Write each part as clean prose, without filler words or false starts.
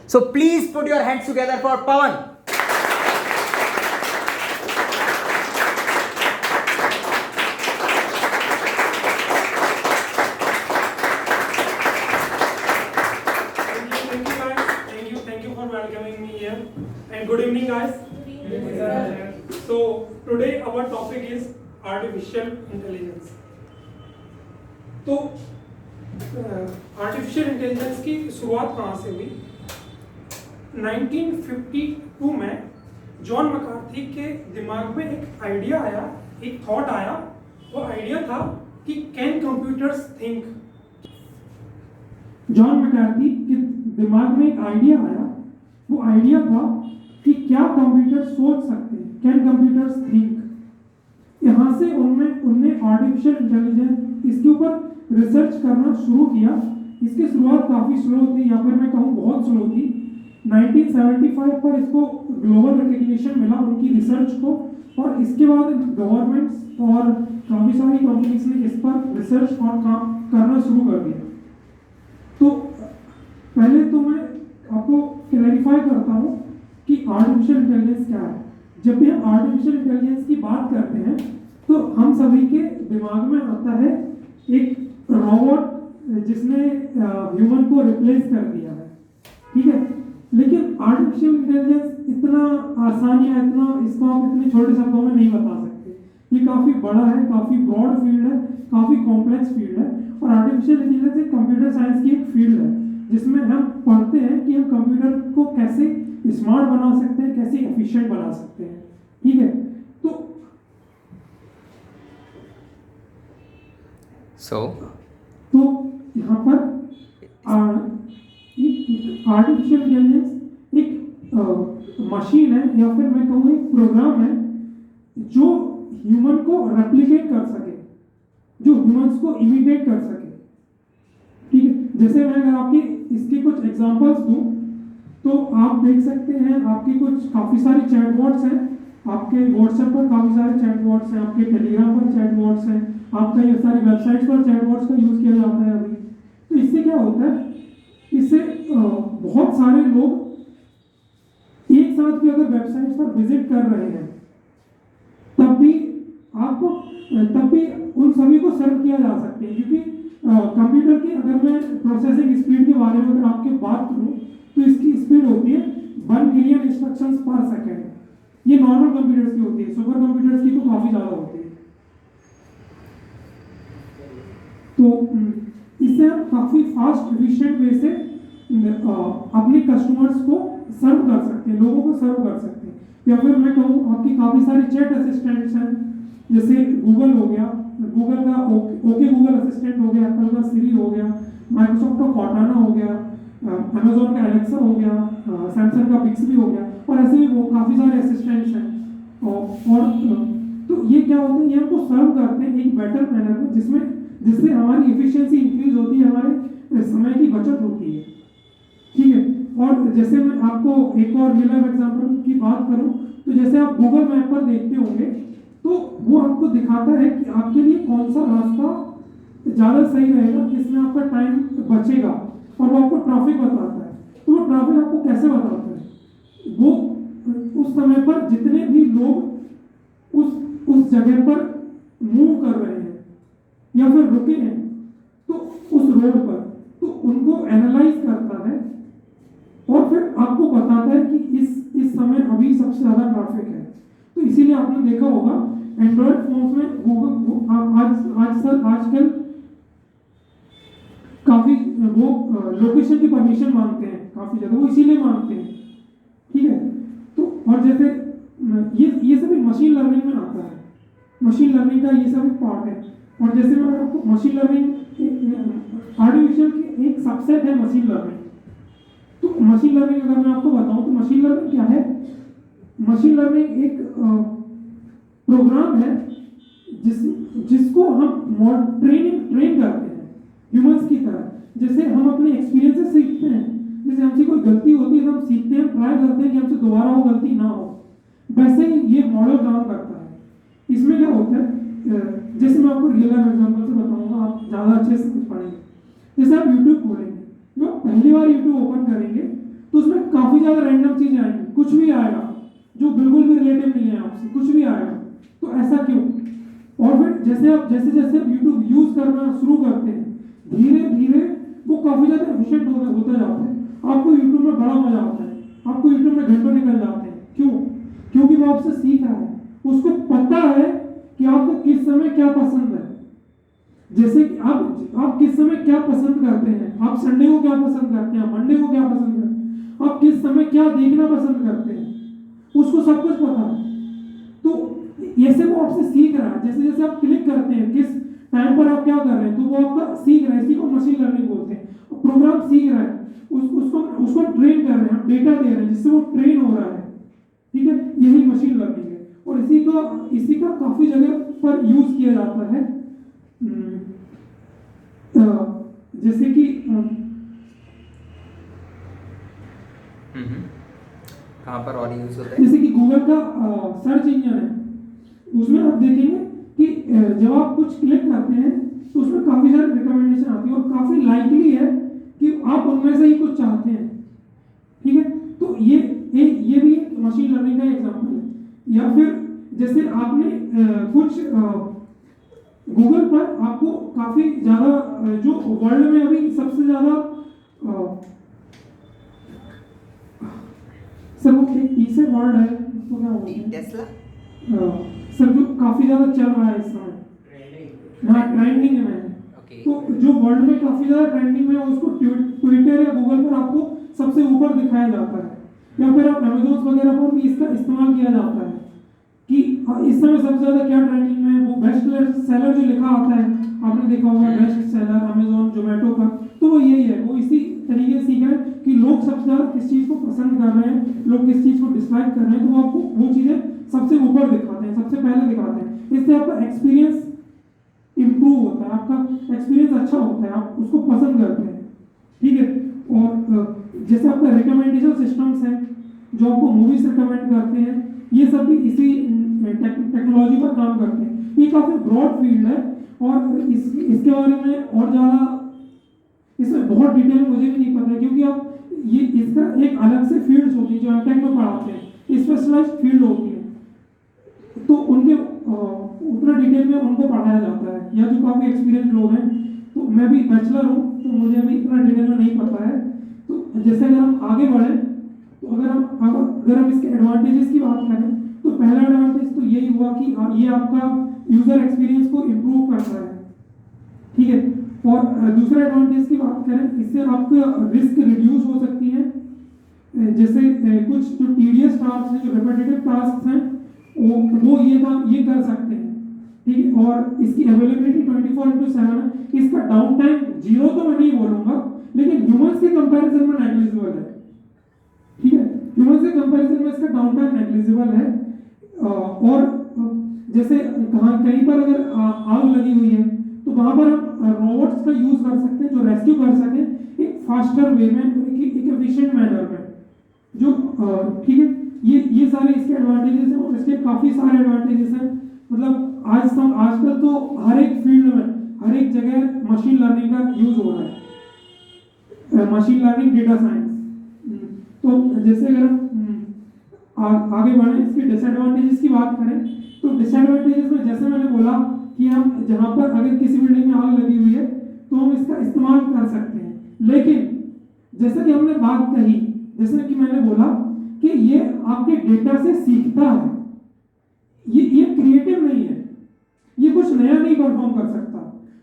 So please put your hands together for Pawan. Thank you for welcoming me here. And good evening, guys. So today our topic is artificial intelligence. तो artificial intelligence की शुरुआत कहाँ से हुई? 1952 में John McCarthy के दिमाग में एक आइडिया आया, एक थॉट आया। वो आइडिया था कि can computers think. John McCarthy के दिमाग में एक आइडिया आया, वो आइडिया था कि क्या कंप्यूटर सोच सकते हैं, कैन कंप्यूटर्स थिंक। यहाँ से उनने आर्टिफिशियल इंटेलिजेंस इसके ऊपर रिसर्च करना शुरू किया। इसकी शुरुआत काफ़ी स्लो थी, या फिर मैं कहूँ बहुत स्लो थी। 1975 पर इसको ग्लोबल रिकग्निशन मिला उनकी रिसर्च को, और इसके बाद गवर्नमेंट्स और काफ़ी सारी कंपनीज ने इस पर रिसर्च और काम करना शुरू कर दिया। तो पहले तो मैं आपको क्लैरिफाई करता हूँ कि आर्टिफिशियल इंटेलिजेंस क्या है। जब भी हम आर्टिफिशियल इंटेलिजेंस की बात करते हैं तो हम सभी के दिमाग में आता है एक रोबोट जिसने ह्यूमन को रिप्लेस कर दिया है, ठीक है। लेकिन आर्टिफिशियल इंटेलिजेंस इतना आसानी है, इतना इसको आप इतने छोटे शब्दों में नहीं बता सकते। ये काफ़ी बड़ा है, काफ़ी ब्रॉड फील्ड है, काफ़ी कॉम्प्लेक्स फील्ड है। और आर्टिफिशियल इंटेलिजेंस एक कंप्यूटर साइंस की एक फील्ड है जिसमें हम पढ़ते हैं कि हम कंप्यूटर को कैसे स्मार्ट बना सकते हैं, कैसे एफिशिएंट बना सकते हैं, ठीक है। तो यहाँ पर आर्टिफिशियल इंटेलिजेंस एक मशीन है, या फिर मैं कहूँ एक प्रोग्राम है जो ह्यूमन को रेप्लिकेट कर सके, जो ह्यूमंस को इमिटेट कर सके, ठीक है। जैसे मैं अगर आपकी इसके कुछ एग्जांपल्स दूं तो आप देख सकते हैं, आपके कुछ काफ़ी सारे चैटबॉट्स हैं, आपके व्हाट्सएप पर काफ़ी सारे चैटबॉट्स हैं, आपके टेलीग्राम पर चैटबॉट्स हैं, आपका ये सारी वेबसाइट्स पर चैटबॉट्स का यूज़ किया जाता है अभी। तो इससे क्या होता है, इससे बहुत सारे लोग एक साथ भी अगर वेबसाइट्स पर विजिट कर रहे हैं तब भी उन सभी को सर्व किया जा सकते हैं। क्योंकि कंप्यूटर की अगर मैं प्रोसेसिंग स्पीड के बारे में अगर आपके बात करूं तो इसकी स्पीड होती है 1 मिलियन इंस्ट्रक्शंस पर सेकेंड। ये नॉर्मल कंप्यूटर्स की होती है, सुपर कंप्यूटर्स की तो काफ़ी ज़्यादा होती है। तो इससे हम काफ़ी फास्ट एफिशिएंट वे से अपने कस्टमर्स को सर्व कर सकते हैं, लोगों को सर्व कर सकते हैं। या फिर मैं कहूँ आपकी काफ़ी सारी चैट असिस्टेंट्स हैं, जैसे गूगल हो गया, गूगल का ओके गूगल असिस्टेंट हो गया, एप्पल का सिरी हो गया, माइक्रोसॉफ्ट का कॉर्टाना हो गया, अमेजोन का एलेक्सा हो गया, सैमसंग का बिक्सबी हो गया, और ऐसे भी वो काफ़ी सारे असिस्टेंट्स हैं। और तो ये क्या होते हैं, ये हमको सर्व करते हैं एक बेटर मैनर में, जिससे हमारी एफिशिएंसी इंक्रीज होती है, हमारे समय की बचत होती है, ठीक है। और जैसे मैं आपको एक और रियल लाइफ एग्जांपल की बात करूं तो जैसे आप गूगल मैप पर देखते होंगे तो वो आपको दिखाता है कि आपके लिए कौन सा रास्ता ज़्यादा सही रहेगा, किसमें आपका टाइम बचेगा, और वो आपको ट्रैफिक बताता है। तो वो ट्रैफिक आपको कैसे बताता है, वो उस समय पर जितने भी लोग उस जगह पर मूव कर रहे हैं या फिर रुके हैं तो उस रोड पर, तो उनको एनालाइज करता है और फिर आपको बताता है कि इस समय अभी सबसे ज़्यादा ट्रैफिक है। तो इसीलिए आपने देखा होगा एंड्रॉयड फोन्स में गूगल आजकल काफ़ी वो लोकेशन की परमिशन मांगते हैं, काफ़ी ज़्यादा वो इसीलिए मांगते हैं, ठीक है। तो और जैसे ये सब मशीन लर्निंग में आता है, मशीन लर्निंग का ये सब एक पार्ट है। और जैसे मैं आपको मशीन लर्निंग आर्टिफिशियल की एक सबसेट है मशीन लर्निंग। तो मशीन लर्निंग अगर मैं आपको बताऊं तो मशीन लर्निंग क्या है, मशीन लर्निंग एक प्रोग्राम है जिसको हम ट्रेन करते हैं ह्यूमंस की तरह। जैसे हम अपने एक्सपीरियंस से सीखते हैं, जैसे हमसे कोई गलती होती है तो हम सीखते हैं, ट्राई करते हैं कि हमसे दोबारा वो गलती ना हो, वैसे ही ये मॉडल काम करता है। इसमें क्या होता है, जैसे मैं आपको रियल लाइफ एग्जांपल से बताऊंगा, आप ज़्यादा अच्छे से समझ पाएंगे। जैसे आप यूट्यूब खोलेंगे, जो पहली बार यूट्यूब ओपन करेंगे तो उसमें काफ़ी ज़्यादा रैंडम चीज़ें आएंगी, कुछ भी आएगा जो बिल्कुल भी रिलेटिव नहीं है आपसे, कुछ भी आएगा। तो ऐसा क्यों? और फिर जैसे जैसे आप यूट्यूब यूज़ करना शुरू करते हैं, धीरे धीरे वो काफ़ी ज़्यादा एफिशिएंट होता जाता है। आपको यूट्यूब में बड़ा मजा आता है, आपको यूट्यूब में घंटों निकल जाते हैं। क्यों? क्योंकि वो आपसे सीख रहा है, उसको पता है कि आपको किस समय क्या पसंद है। जैसे कि आप किस समय क्या पसंद करते हैं, आप संडे को क्या पसंद करते हैं, मंडे को क्या पसंद करते हैं, आप किस समय क्या देखना पसंद करते हैं, उसको सब कुछ पता है। तो ऐसे वो आपसे सीख रहा है, जैसे जैसे आप क्लिक करते हैं किस टाइम पर आप क्या कर रहे हैं, तो वो आपका सीख रहा है। इसी को मशीन लर्निंग बोलते हैं। प्रोग्राम सीख रहा है, उसको ट्रेन कर रहे हैं, डेटा दे रहे हैं जिससे वो ट्रेन हो रहा है। ठीक है, यही मशीन लर्निंग है। और इसी का काफी जगह पर यूज किया जाता है। जैसे कि कहाँ पर और यूज होता है? जैसे कि गूगल का सर्च इंजन है, उसमें आप देखेंगे कि जब आप कुछ क्लिक करते हैं तो उसमें काफी सारी रिकमेंडेशन आती है और काफी लाइकली है कि आप उनमें से ही कुछ चाहते हैं। ठीक है, तो ये भी एक मशीन लर्निंग का एग्जांपल है। या फिर जैसे आपने कुछ गूगल पर आपको काफी ज्यादा जो वर्ल्ड में अभी सबसे ज्यादा सर वो एक तीसरे वर्ड है, उसको क्या बोलते हैं? टेस्ला सर जो काफी ज्यादा चल रहा है इस समय, हाँ ट्रेंडिंग में है। ओके। तो जो वर्ल्ड में काफी ज्यादा ट्रेंडिंग में है उसको ट्विटर या गूगल पर आपको सबसे ऊपर दिखाया जाता है। या फिर आप अमेज़न वगैरह पर भी इसका इस्तेमाल किया जाता है कि इस समय सबसे ज्यादा क्या ट्रेंडिंग में है। वो बेस्ट सेलर जो लिखा आता है, आपने देखा होगा बेस्ट सेलर अमेज़न जोमेटो का, तो वो यही है। वो इसी तरीके से सीखा है कि लोग सबसे ज्यादा किस चीज को पसंद कर रहे हैं, लोग किस चीज को डिसलाइक कर रहे हैं, तो वो आपको वो चीजें सबसे ऊपर दिखाते हैं, सबसे पहले दिखाते हैं। इससे आपका एक्सपीरियंस इंप्रूव होता है, आपका एक्सपीरियंस अच्छा होता है, आप उसको पसंद करते हैं। ठीक है, और जैसे आपका रिकमेंडेशन सिस्टम्स हैं जो आपको मूवीज रिकमेंड करते हैं, ये सब भी इसी टेक्नोलॉजी पर काम करते हैं। ये काफी ब्रॉड फील्ड है और इसके बारे में और ज़्यादा इसमें बहुत डिटेल मुझे भी नहीं पता है, क्योंकि आप ये इसका एक अलग से फील्ड्स होती है जो एमटेक में पढ़ाते हैं, स्पेशलाइज्ड फील्ड होती है, तो उनके उतना डिटेल में उनको पढ़ाया जाता है। या जो काफ़ी एक्सपीरियंस लोग हैं, तो मैं भी बैचलर हूँ तो मुझे अभी इतना डिटेल में नहीं पता है। तो जैसे अगर हम आगे बढ़ें तो अगर हम इसके एडवांटेजेस की बात करें तो पहला एडवांटेज तो यही हुआ कि ये आपका यूजर एक्सपीरियंस को इम्प्रूव करता है। ठीक है, और दूसरा एडवांटेज की बात करें, इससे आपका रिस्क रिड्यूस हो सकती है। जैसे कुछ जो टीडियस टास्क हैं, जो रिपीटेटिव टास्क हैं, वो ये कर सकते हैं। ठीक है, और इसकी अवेलेबिलिटी 24/7 है। इसका डाउन टाइम 0 तो मैं नहीं बोलूंगा, लेकिन ह्यूमंस के कंपैरिजन में नेग्लिजिबल है। ठीक है, ह्यूमंस के कंपैरिजन में इसका डाउन टाइम नेग्लिजिबल है। और जैसे कहीं पर अगर आग लगी हुई है तो वहां पर हम रोबोट्स का यूज कर सकते हैं जो रेस्क्यू कर सके एक फास्टर वे में, एक एफिशिएंट मैनर में। जो ठीक है, ये सारे इसके एडवांटेजेस हैं और इसके काफी सारे एडवांटेजेस हैं। मतलब आजकल तो हर एक फील्ड में, हर एक जगह मशीन लर्निंग का यूज हो रहा है, मशीन लर्निंग, डेटा साइंस। तो जैसे अगर हम आगे बढ़े, इसके डिसएडवांटेजेस की बात करें तो डिसएडवांटेजेस में जैसे मैंने बोला कि हम जहां पर अगर किसी बिल्डिंग में आग लगी हुई है तो हम इसका इस्तेमाल कर सकते हैं, लेकिन जैसे कि हमने बात कही, जैसे कि मैंने बोला कि ये आपके डेटा से सीखता है, ये क्रिएटिव नहीं है, ये कुछ नया नहीं परफॉर्म कर सकता।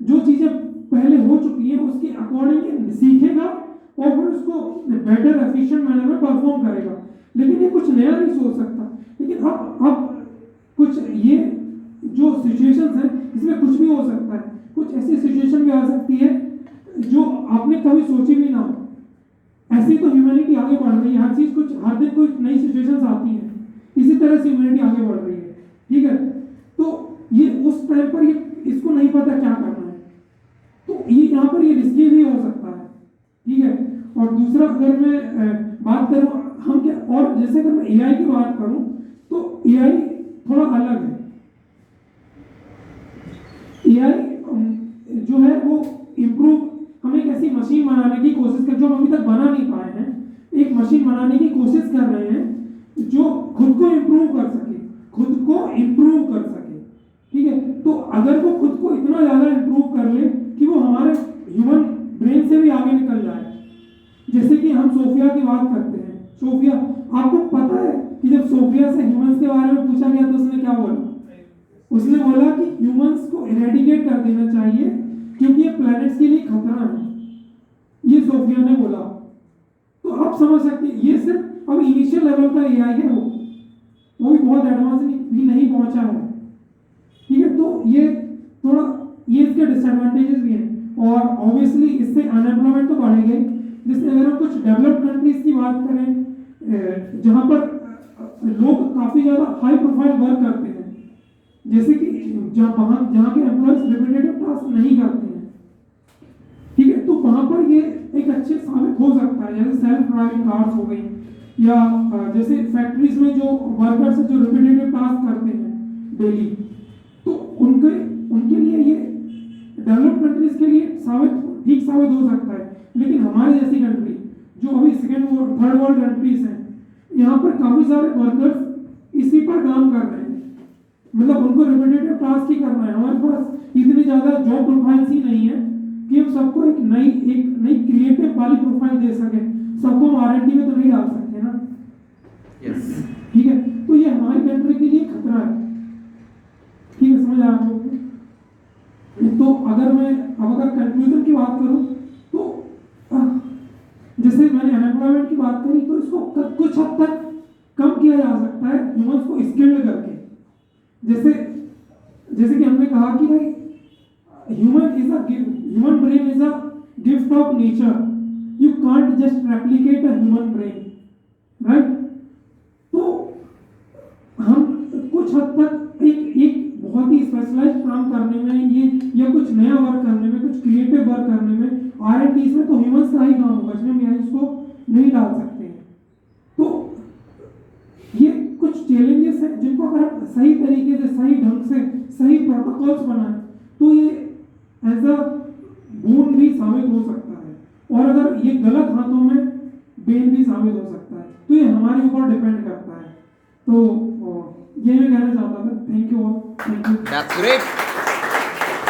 जो चीजें पहले हो चुकी है उसके अकॉर्डिंग सीखेगा और फिर उसको बेटर एफिशिएंट मैनर में परफॉर्म करेगा, लेकिन ये कुछ नया नहीं सोच सकता। लेकिन अब कुछ ये जो सिचुएशंस हैं इसमें कुछ भी हो सकता है, कुछ ऐसी सिचुएशन भी आ सकती है जो आपने कभी सोची भी ना हो। ऐसी तो ह्यूमैनिटी आगे बढ़ रही है, हर दिन कुछ नई सिचुएशंस आती हैं, इसी तरह से ह्यूमैनिटी आगे बढ़ रही है। ठीक है, तो ये उस टाइम पर ये इसको नहीं पता क्या करना है, तो ये यहाँ पर ये रिस्की भी हो सकता है। ठीक है, और दूसरा अगर मैं बात करूँ हम क्या, और जैसे अगर मैं एआई की बात करूँ तो एआई थोड़ा अलग है। एआई जो है वो इम्प्रूव, हम एक ऐसी मशीन बनाने की कोशिश कर जो हम अभी तक बना नहीं पाए हैं, एक एक मशीन बनाने की कोशिश कर रहे हैं जो खुद को इम्प्रूव कर सके, ठीक है। तो अगर वो खुद को इतना ज़्यादा इम्प्रूव कर ले कि वो हमारे ह्यूमन ब्रेन से भी आगे निकल जाए, जैसे कि हम सोफिया की बात करते हैं। सोफिया, आपको पता है कि जब सोफिया से ह्यूमंस के बारे में पूछा गया तो उसने क्या बोला? उसने बोला कि ह्यूमंस को इरेडिकेट कर देना चाहिए क्योंकि ये प्लैनेट्स के लिए खतरा है, ये सोफिया ने बोला। तो आप समझ सकते हैं ये सिर्फ अब इनिशियल लेवल का एआई है, वो भी बहुत एडवांस भी नहीं पहुंचा है, ठीक है। तो ये थोड़ा ये इसके डिसएडवांटेजेस भी हैं और ऑब्वियसली इससे अनएम्प्लॉयमेंट तो बढ़ेगा ही। जैसे अगर हम कुछ डेवलप्ड कंट्रीज की बात करें जहां पर लोग काफी ज्यादा हाई प्रोफाइल वर्क करते हैं, जैसे कि जहां के एम्प्लॉयज रिपीटेटिव टास्क नहीं करते हैं, ठीक है, तो वहां पर ये एक अच्छे साबित हो सकता है। जैसे सेल्फ ड्राइविंग कार्स हो गई या जैसे फैक्ट्रीज में जो वर्कर्स जो रिपीटेटिव टास्क करते हैं डेली, तो उनके लिए ये डेवलप्ड कंट्रीज के लिए ठीक साबित हो सकता है। लेकिन हमारे जैसी कंट्री जो अभी थर्ड वर्ल्ड कंट्रीज हैं, यहाँ पर काफी सारे वर्कर्स इसी पर काम कर रहे हैं, मतलब उनको रिपीटेटिव टास्क ही करना है। हमारे पास इतनी ज्यादा जॉब प्रोफाइल्स ही नहीं है कि हम सबको एक नई क्रिएटिव वाली प्रोफाइल दे सके। सबको हम R&D में तो नहीं डाल सकते ना, यस, ठीक है। तो ये हमारी कंट्री के लिए खतरा है, ठीक है, समझ आ रहा है। तो अगर कंक्लूजन की बात करूं तो जैसे मैंने अनएम्प्लॉयमेंट की बात करी, तो इसको कुछ हद तक कम किया जा सकता है ह्यूमंस को स्किल्ड करके। जैसे कि हमने कहा कि भाई human brain is a gift of nature, you can't just replicate a human brain, right. तो हम कुछ हद तक एक बहुत ही स्पेशलाइज्ड काम करने में या कुछ नया वर्क करने में, कुछ क्रिएटिव वर्क करने में, R&D में तो ह्यूमंस का ही काम होगा, इसमें हम इसको नहीं डाल सकते हैं। तो ये कुछ चैलेंजेस हैं जिनको अगर आप सही तरीके से, सही ढंग से, सही प्रोटोकॉल्स बनाएं तो ये एज अ बून भी साबित हो सकता है, और अगर ये गलत हाथों में बेन भी साबित हो सकता है। तो ये हमारे ऊपर डिपेंड करता है। तो ये मैं कहना चाहता था। Thank you. That's great.